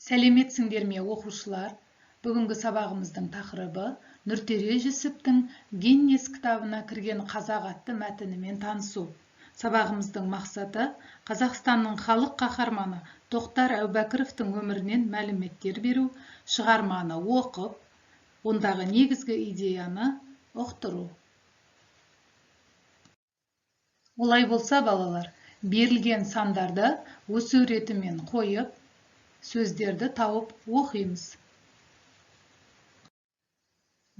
Сәлеметсіңдер ме, оқушылар? Бүгінгі сабағымыздың тақырыбы Нұртөре Жүсіптің Гиннес кітабына кірген қазақ атты мәтінімен танысу. Сабағымыздың мақсаты Қазақстанның халық қаһарманы Тоқтар Әубәкіровтің өмірінен мәліметтер беру, шығарманы оқып, ондағы негізгі идеяны ұқтыру. Олай болса, балалар, берілген сандарды өсу ретімен қойып, сөздерді тауып оқимыз.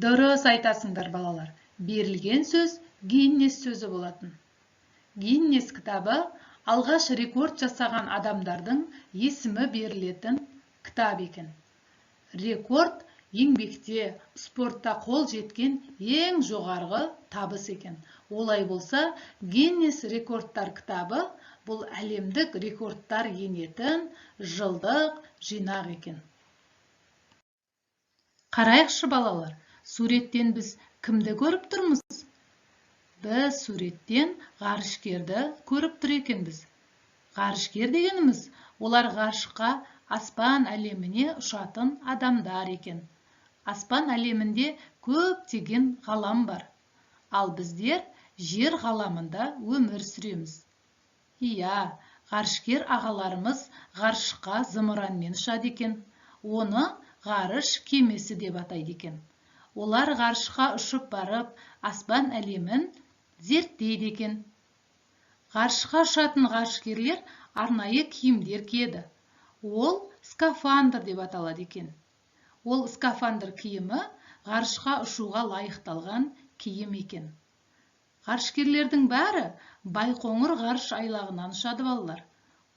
Дұрыс айтасыңдар, балалар. Берілген сөз Гиннес сөзі болатын. Гиннес кітабы алғаш рекорд жасаған адамдардың есімі берілетін кітап екен. Рекорд еңбекте, спортта қол жеткен ең жоғарғы табыс екен. Олай болса, Гиннес рекордтар кітабы бұл әлемдік рекордтар енетін жылдық жинақ екен. Қарайықшы, балалар, суреттен біз кімді көріп тұрмыз? Біз суреттен ғарышкерді көріп тұр екенбіз. Ғарышкер дегеніміз, олар ғарышқа, аспан әлеміне ұшатын адамдар екен. Аспан әлемінде көптеген ғалам бар. Ал біздер жер ғаламында өмір сүреміз. Иә, ғарышкер ағаларымыз ғарышқа зымыранмен ұшады екен. Оны ғарыш кемесі деп атайды екен. Олар ғарышқа ұшып барып, аспан әлемін зерттейді екен. Ғарышқа ұшатын ғарышкерлер арнайы киімдер киеді. Ол скафандр деп аталады екен. Ол скафандр киімі ғарышқа ұшуға лайықталған киім екен. Ғарышкерлердің бәрі Байқоңыр ғарыш айлағынан ұшады, балалар.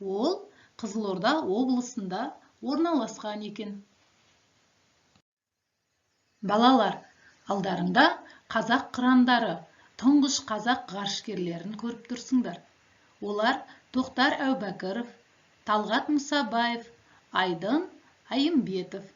Ол Қызылорда облысында орналасқан екен. Балалар, алдарында қазақ қырандары, тұңғыш қазақ ғарышкерлерін көріп тұрсыңдар. Олар Тоқтар Әубәкіров, Талғат Мұсабаев, Айдын Айымбетов.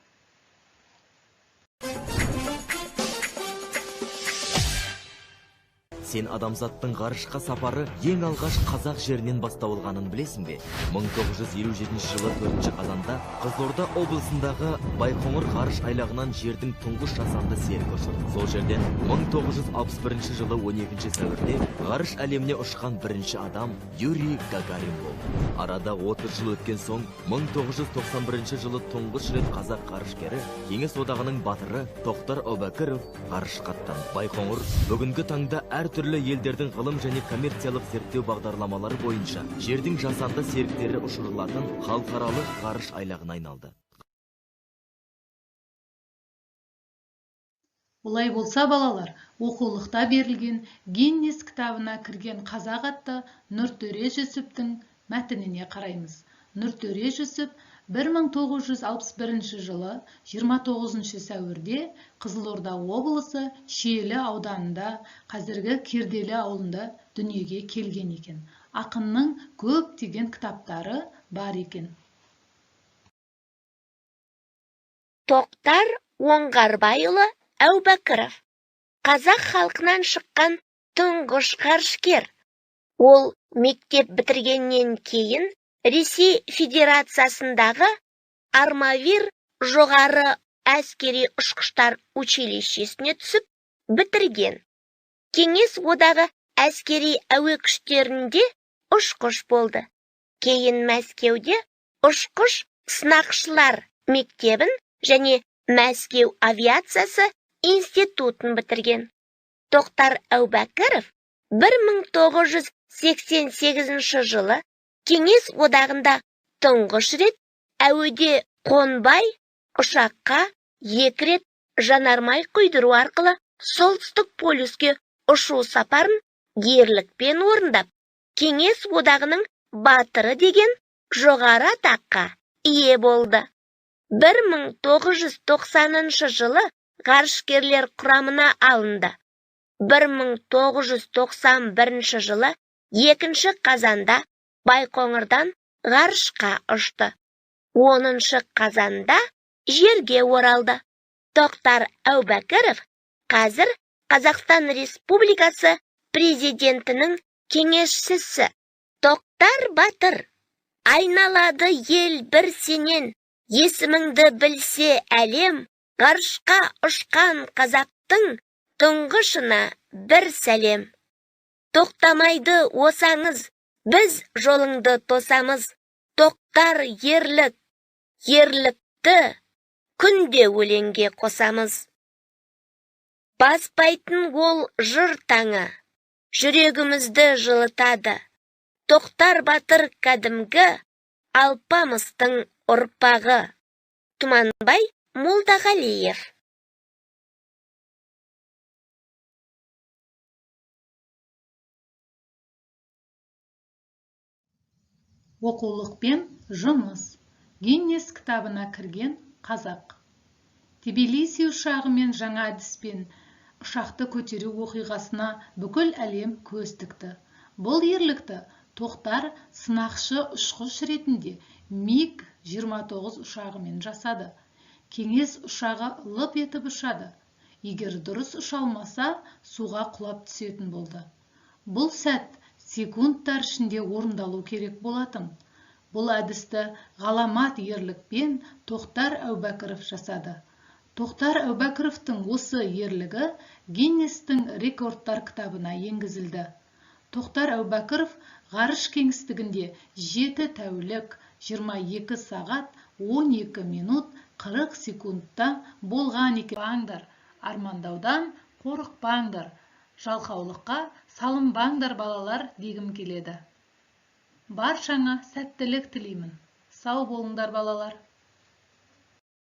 Сен адамзаттың ғарышқа сапары ең алғаш қазақ жерінен басталғанын білесің бе? 1957 жылы 4 қазанда Қызылорда облысындағы Байқоңыр ғарыш айлағынан жердің тұңғыш жасанды серігі ұшырды. Сол жерден 1961 жылы 12 сәуірде ғарыш әлеміне ұшқан бірінші адам Юрий Гагарин болды. Арада 30 жыл өткен соң 1991 жылы тұңғыш рет қазақ ғарышкері, Кеңес одағының батыры Тоқтар Әубәкіров ғарышқа аттанды. Байқоңыр бүгінгі таңда әртүрлі елдердің ғылым және коммерциялық зерттеу бағдарламалары бойынша жердің жасанды серіктері ұшырылатын халықаралық ғарыш айлағына айналды. Олай болса, балалар, оқулықта берілген Гиннес кітабына кірген қазақ атты Нұртөре Жүсіптің мәтініне қараймыз. Нұртөре Жүсіп 1961 жылы 29 сәуірде Қызылорда облысы Шиелі ауданында, қазіргі Керделі ауылында дүниеге келген екен. Ақынның көптеген кітаптары бар екен. Тоқтар Оңғарбайұлы Әубәкіров, қазақ халқынан шыққан тұңғыш ғарышкер. Ол мектеп бітіргеннен кейін Ресей Федерациясындағы Армавир жоғары әскери ұшқыштар училищесіне түсіп бітірген. Кеңес одағы әскери әуе күштерінде ұшқыш болды. Кейін Мәскеуде ұшқыш сынақшылар мектебін және Мәскеу авиациясы институтын бітірген. Тоқтар Әубәкіров 1988 жылы Кеңес одағында тұңғыш рет әуеде қонбай, ұшаққа 2 рет жанармай құйдыру арқылы солтүстік полюске ұшу сапарын ерлікпен орындап, Кеңес одағының батыры деген жоғары атаққа ие болды. 1990 жылы ғарышкерлер құрамына алынды. 1991 жылы 2 қазанда Байқоңырдан ғарышқа ұшты. 10 қазанда жерге оралды. Тоқтар Әубәкіров қазір Қазақстан Республикасы президентінің кеңесшісі. Тоқтар батыр, айналады ел бір сенен, Есіміңді білсе әлем, ғарышқа ұшқан қазақтың тұңғышына бір сәлем. Тоқтамайды осаңыз, біз жолыңды тосамыз. Тоқтар ерлік, ерлікті күнде өлеңге қосамыз. Баспайтын ол жыр таңы, жүрегімізді жылытады. Тоқтар батыр кәдімгі, Алпамыстың ұрпағы. Тұманбай Молдағалиев. Оқулықпен жұмыс. Гиннес кітабына кірген қазақ. Тбилиси ұшағымен жаңа әдіспен ұшақты көтеру оқиғасына бүкіл әлем көз тікті. Бұл ерлікті Тоқтар сынақшы ұшқыш ретінде МиГ-29 ұшағымен жасады. Кеңес ұшағы лып етіп ұшады. Егер дұрыс ұша алмаса, суға құлап түсетін болды. Бұл сәт секундтар ішінде орындалу керек болатын. Бұл әдісті ғаламат ерлікпен Тоқтар Әубәкіров жасады. Тоқтар Әубәкіровтың осы ерлігі Гиннестің рекордтар кітабына енгізілді. Тоқтар Әубәкіров ғарыш кеңістігінде 7 тәулік, 22 сағат, 12 минут, 40 секундта болған екен. Баңдар, армандаудан қорықпаңдар, жалқаулыққа салынбаңдар балалар дегім келеді. Баршаңа сәттілік тілеймін. Сау болыңдар балалар.